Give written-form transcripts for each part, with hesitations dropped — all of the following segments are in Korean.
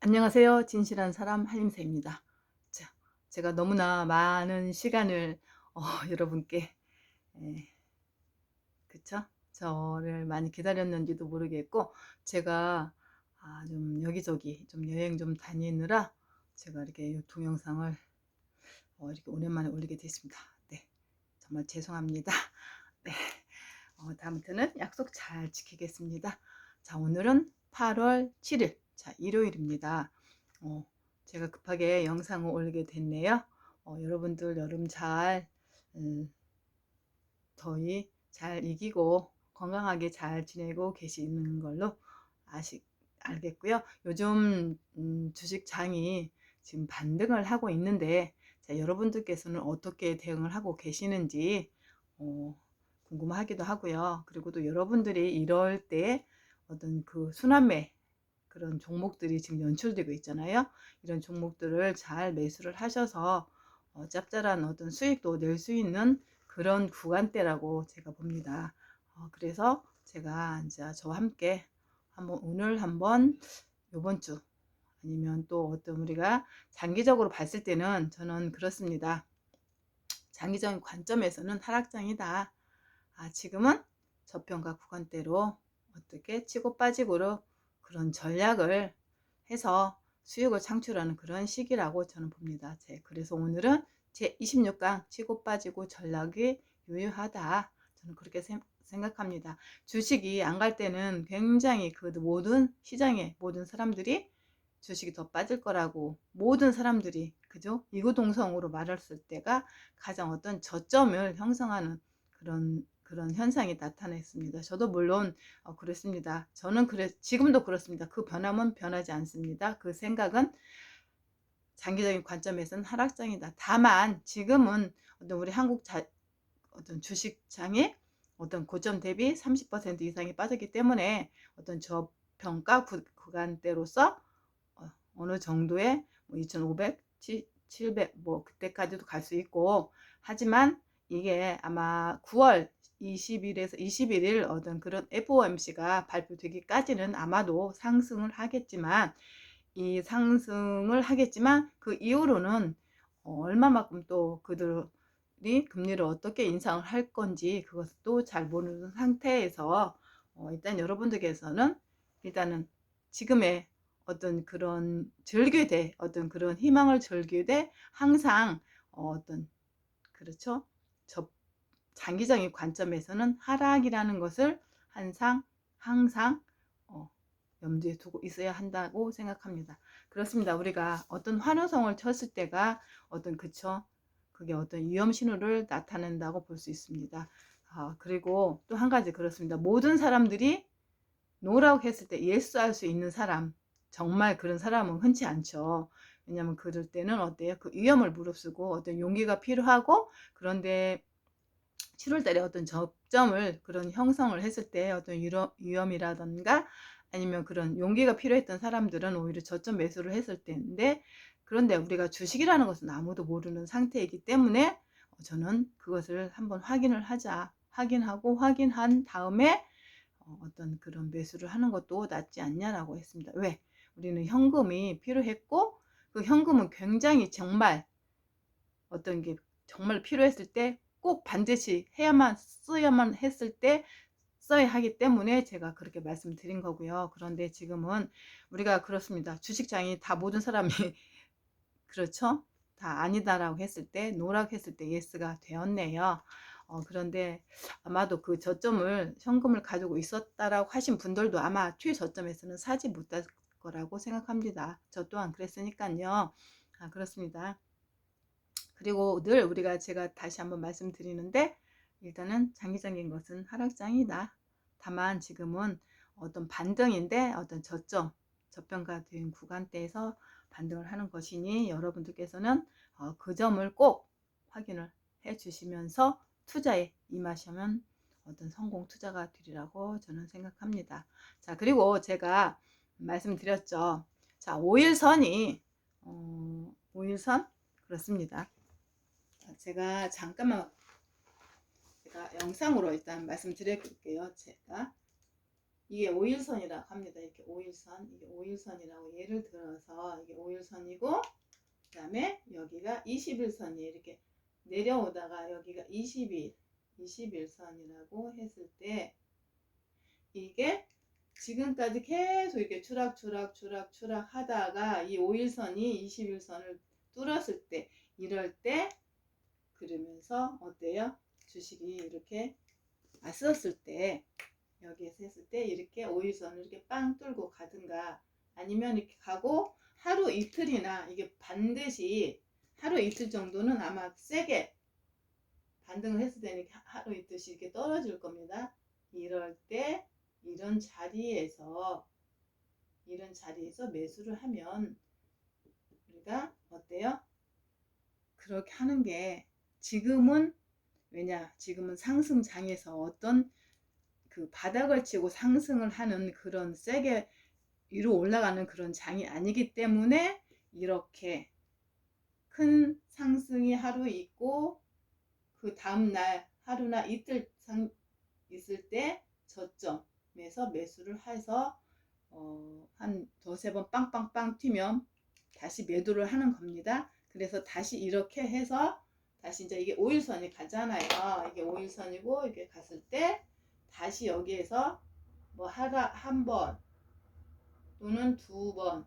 안녕하세요. 진실한 사람 한림새입니다. 자, 제가 너무나 많은 시간을 여러분께 에, 그쵸? 저를 많이 기다렸는지도 모르겠고 제가 좀 여기저기 좀 여행 좀 다니느라 제가 이렇게 동영상을 이렇게 오랜만에 올리게 됐습니다. 네, 정말 죄송합니다. 네, 다음부터는 약속 잘 지키겠습니다. 자, 오늘은 8월 7일, 자, 일요일입니다. 어, 제가 급하게 영상을 올리게 됐네요. 여러분들 여름 잘, 음, 더위 잘 이기고 건강하게 잘 지내고 계시는 걸로 알겠고요. 요즘 주식장이 지금 반등을 하고 있는데, 자, 여러분들께서는 어떻게 대응을 하고 계시는지 어, 궁금하기도 하고요. 그리고 또 여러분들이 이럴 때 어떤 그 순환매 그런 종목들이 지금 연출되고 있잖아요. 이런 종목들을 잘 매수를 하셔서 짭짤한 어떤 수익도 낼 수 있는 그런 구간대라고 제가 봅니다. 그래서 제가 이제 저와 함께 오늘 한번 요번 주 아니면 또 어떤 우리가 장기적으로 봤을 때는 저는 그렇습니다. 장기적인 관점에서는 하락장이다. 지금은 저평가 구간대로 어떻게 치고 빠지고로 그런 전략을 해서 수익을 창출하는 그런 시기라고 저는 봅니다. 그래서 오늘은 제 26강 치고 빠지고 전략이 유효하다. 저는 그렇게 생각합니다. 주식이 안 갈 때는 굉장히 그 모든 시장에 모든 사람들이 주식이 더 빠질 거라고 모든 사람들이 그죠? 이구동성으로 말했을 때가 가장 어떤 저점을 형성하는 그런 현상이 나타났습니다. 저도 물론 그랬습니다. 저는 지금도 그렇습니다. 그 변함은 변하지 않습니다. 그 생각은 장기적인 관점에서는 하락장이다. 다만 지금은 어떤 우리 어떤 주식장이 어떤 고점 대비 30% 이상이 빠졌기 때문에 어떤 저평가 구간대로서 어느 정도의 2,500, 700 뭐 그때까지도 갈 수 있고 하지만 이게 아마 9월 20일에서 21일 어떤 그런 FOMC가 발표되기까지는 아마도 상승을 하겠지만 그 이후로는 얼마만큼 또 그들이 금리를 어떻게 인상을 할 건지 그것도 잘 모르는 상태에서 일단 여러분들께서는 일단은 지금의 어떤 그런 절규대 어떤 그런 희망을 절규대 항상 어떤 그렇죠. 저 장기적인 관점에서는 하락이라는 것을 항상 어, 염두에 두고 있어야 한다고 생각합니다. 그렇습니다. 우리가 어떤 환호성을 쳤을 때가 어떤 그쵸? 그게 어떤 위험 신호를 나타낸다고 볼 수 있습니다. 그리고 또 한 가지 그렇습니다. 모든 사람들이 노라고 했을 때 예스할 수 있는 사람, 정말 그런 사람은 흔치 않죠. 왜냐하면 그럴 때는 어때요? 그 위험을 무릅쓰고 어떤 용기가 필요하고 그런데 7월 달에 어떤 접점을 그런 형성을 했을 때 어떤 위험이라던가 아니면 그런 용기가 필요했던 사람들은 오히려 저점 매수를 했을 때인데 그런데 우리가 주식이라는 것은 아무도 모르는 상태이기 때문에 저는 그것을 한번 확인하고 확인한 다음에 어떤 그런 매수를 하는 것도 낫지 않냐라고 했습니다. 왜? 우리는 현금이 필요했고 그 현금은 굉장히 정말 어떤 게 정말 필요했을 때 꼭 반드시 써야만 했을 때 써야 하기 때문에 제가 그렇게 말씀드린 거고요. 그런데 지금은 우리가 그렇습니다. 주식장이 다 모든 사람이 그렇죠? 다 아니다라고 했을 때 노라고 했을 때 예스가 되었네요. 그런데 아마도 그 저점을 현금을 가지고 있었다라고 하신 분들도 아마 최저점에서는 사지 못할 거라고 생각합니다. 저 또한 그랬으니까요. 그렇습니다. 그리고 늘 제가 다시 한번 말씀드리는데 일단은 장기적인 것은 하락장이다. 다만 지금은 어떤 반등인데 어떤 저평가된 구간대에서 반등을 하는 것이니 여러분들께서는 그 점을 꼭 확인을 해 주시면서 투자에 임하시면 어떤 성공 투자가 되리라고 저는 생각합니다. 자, 그리고 제가 말씀드렸죠. 자, 5일선이 5일선 그렇습니다. 제가 영상으로 일단 말씀드려 볼게요. 제가 이게 5일선이라고 합니다. 이렇게 5일선, 이게 5일선이라고 예를 들어서 이게 5일선이고 그 다음에 여기가 21선이에요. 이렇게 내려오다가 여기가 21선이라고 했을 때 이게 지금까지 계속 이렇게 추락 하다가 이 5일선이 21선을 뚫었을 때 이럴 때 그러면서 어때요? 주식이 이렇게 왔었을 때 여기에서 했을 때 이렇게 5일선을 이렇게 빵 뚫고 가든가 아니면 이렇게 가고 하루 이틀이나 이게 반드시 하루 이틀 정도는 아마 세게 반등을 했을 때는 하루 이틀씩 이렇게 떨어질 겁니다. 이럴 때 이런 자리에서 매수를 하면 우리가 어때요? 그렇게 하는 게 지금은 지금은 상승장에서 어떤 그 바닥을 치고 상승을 하는 그런 세게 위로 올라가는 그런 장이 아니기 때문에 이렇게 큰 상승이 하루 있고 그 다음날 하루나 이틀 있을 때 저점에서 매수를 해서 한 두세 번 빵빵빵 튀면 다시 매도를 하는 겁니다. 그래서 다시 이렇게 해서 다시 이제 이게 5일선이 가잖아요. 이게 5일선이고 이렇게 갔을 때 다시 여기에서 뭐 한 번 또는 두 번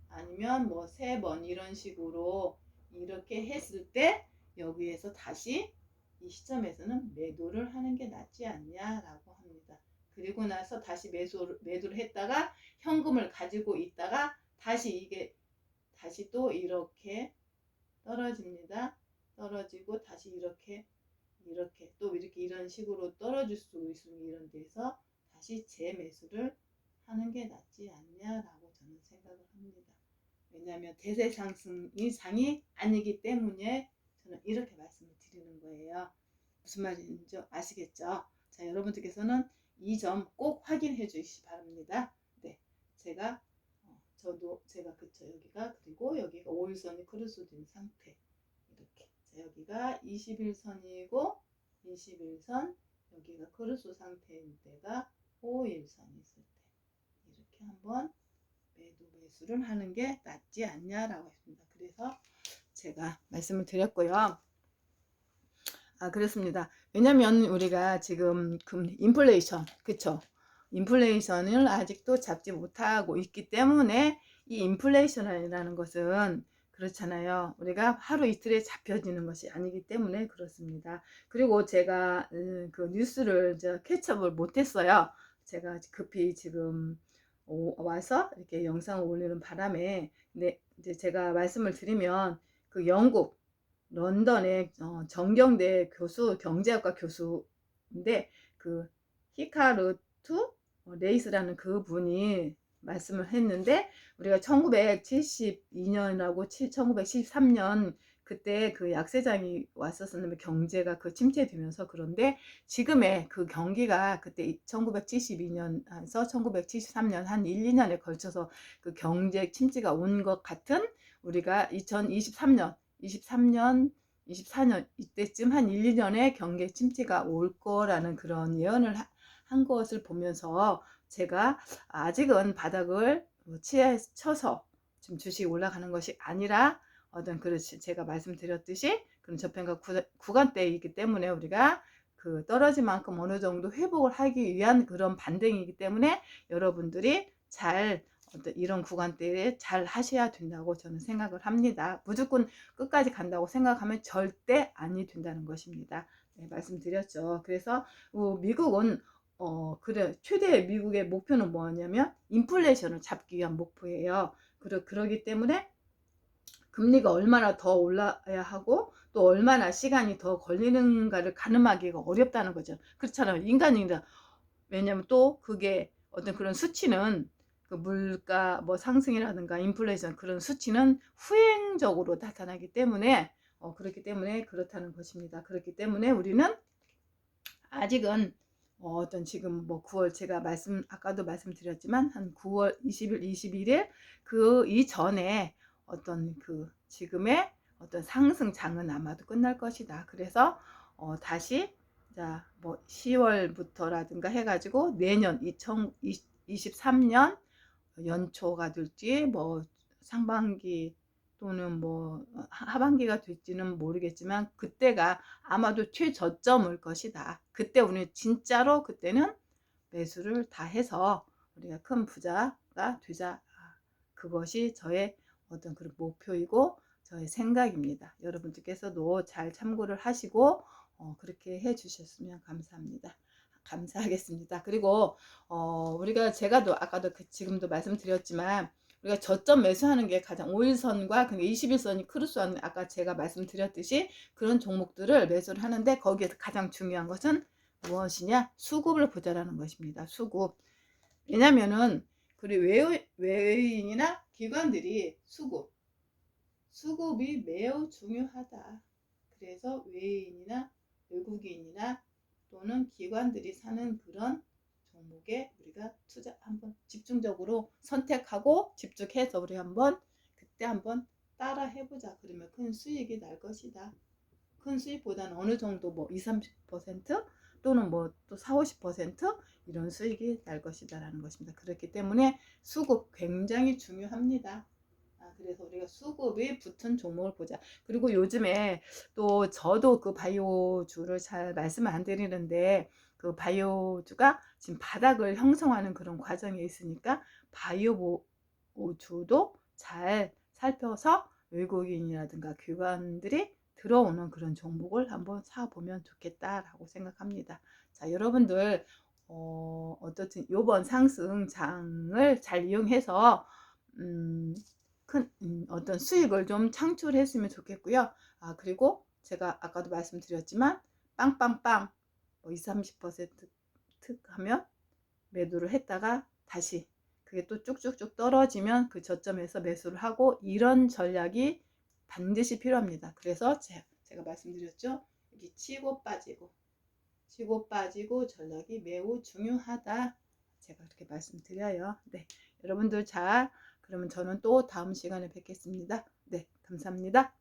아니면 뭐 세 번 이런 식으로 이렇게 했을 때 여기에서 다시 이 시점에서는 매도를 하는 게 낫지 않냐라고 합니다. 그리고 나서 다시 매도를 했다가 현금을 가지고 있다가 다시 이게 다시 또 이렇게 떨어집니다. 떨어지고 다시 이렇게 또 이렇게 이런 식으로 떨어질 수 있으면 이런 데서 다시 재매수를 하는 게 낫지 않냐라고 저는 생각을 합니다. 왜냐하면 대세 상승이 장이 아니기 때문에 저는 이렇게 말씀을 드리는 거예요. 무슨 말인지 아시겠죠? 자, 여러분들께서는 이 점 꼭 확인해 주시기 바랍니다. 네, 제가 그쵸 여기가 그리고 여기가 5일선이 크로스된 상태 이렇게 자, 여기가 21선이고 21선 여기가 크로스 상태인 때가 5일선 있을 때 이렇게 한번 매수를 하는 게 낫지 않냐라고 했습니다. 그래서 제가 말씀을 드렸고요. 그렇습니다. 왜냐면 우리가 지금 인플레이션, 그쵸? 인플레이션을 아직도 잡지 못하고 있기 때문에 이 인플레이션이라는 것은 그렇잖아요. 우리가 하루 이틀에 잡혀지는 것이 아니기 때문에 그렇습니다. 그리고 제가 그 뉴스를 캐치업을 못했어요. 제가 급히 지금 와서 이렇게 영상을 올리는 바람에 근데 이제 제가 말씀을 드리면 그 영국 런던의 정경대 교수 경제학과 교수인데 그 히카루트 레이스라는 그분이 말씀을 했는데 우리가 1972년하고 1973년 그때 그 약세장이 왔었는데 경제가 그 침체되면서 그런데 지금의 그 경기가 그때 1972년에서 1973년 한 1, 2년에 걸쳐서 그 경제 침체가 온 것 같은 우리가 2023년 24년 이때쯤 한 1, 2년에 경기 침체가 올 거라는 그런 예언을 한 것을 보면서 제가 아직은 바닥을 쳐서 지금 주식이 올라가는 것이 아니라 그렇지 제가 말씀드렸듯이 그런 저평가 구간대이기 때문에 우리가 그 떨어진 만큼 어느 정도 회복을 하기 위한 그런 반등이기 때문에 여러분들이 잘 이런 구간대에 잘 하셔야 된다고 저는 생각을 합니다. 무조건 끝까지 간다고 생각하면 절대 아니 된다는 것입니다. 네, 말씀드렸죠. 그래서 미국은 그래 최대 미국의 목표는 뭐냐면 인플레이션을 잡기 위한 목표예요. 그러기 때문에 금리가 얼마나 더 올라야 하고 또 얼마나 시간이 더 걸리는가를 가늠하기가 어렵다는 거죠. 그렇잖아요. 인간입니다. 왜냐하면 또 그게 어떤 그런 수치는 그 물가 뭐 상승이라든가 인플레이션 그런 수치는 후행적으로 나타나기 때문에 그렇기 때문에 그렇다는 것입니다. 그렇기 때문에 우리는 아직은 어떤 지금 뭐 9월 제가 아까도 말씀드렸지만 한 9월 20일, 21일 그 이전에 어떤 그 지금의 어떤 상승장은 아마도 끝날 것이다. 그래서 다시 자, 뭐 10월부터라든가 해가지고 내년 2023년 연초가 될지 뭐 상반기 또는 뭐 하반기가 될지는 모르겠지만 그때가 아마도 최저점일 것이다. 그때 우리는 진짜로 그때는 매수를 다 해서 우리가 큰 부자가 되자. 그것이 저의 어떤 그런 목표이고 저의 생각입니다. 여러분들께서도 잘 참고를 하시고 그렇게 해 주셨으면 감사합니다. 감사하겠습니다. 그리고 우리가 제가도 아까도 지금도 말씀드렸지만 우리가 저점 매수하는 게 가장 5일선과 그러니까 21선이 크루스하는 아까 제가 말씀드렸듯이 그런 종목들을 매수를 하는데 거기에서 가장 중요한 것은 무엇이냐? 수급을 보자라는 것입니다. 수급. 왜냐면은 그리고 외인이나 기관들이 수급이 매우 중요하다. 그래서 외인이나 외국인이나 또는 기관들이 사는 그런 종목에 우리가 투자 한번 집중적으로 선택하고 집중해서 우리 한번 그때 한번 따라 해보자. 그러면 큰 수익이 날 것이다. 큰 수익보다는 어느 정도 뭐 20-30% 또는 뭐 또 40-50% 이런 수익이 날 것이다라는 것입니다. 그렇기 때문에 수급 굉장히 중요합니다. 그래서 우리가 수급이 붙은 종목을 보자. 그리고 요즘에 또 저도 그 바이오주를 잘 말씀 안 드리는데 그 바이오주가 지금 바닥을 형성하는 그런 과정에 있으니까 바이오주도 잘 살펴서 외국인이라든가 기관들이 들어오는 그런 종목을 한번 사보면 좋겠다라고 생각합니다. 자, 여러분들 어떻든 요번 상승장을 잘 이용해서 큰 어떤 수익을 좀 창출했으면 좋겠고요. 그리고 제가 아까도 말씀드렸지만 빵빵빵 뭐 20-30% 하면 매도를 했다가 다시 그게 또 쭉쭉쭉 떨어지면 그 저점에서 매수를 하고 이런 전략이 반드시 필요합니다. 그래서 제가 말씀드렸죠. 여기 치고 빠지고 전략이 매우 중요하다. 제가 그렇게 말씀드려요. 네, 여러분들 잘 그러면 저는 또 다음 시간에 뵙겠습니다. 네, 감사합니다.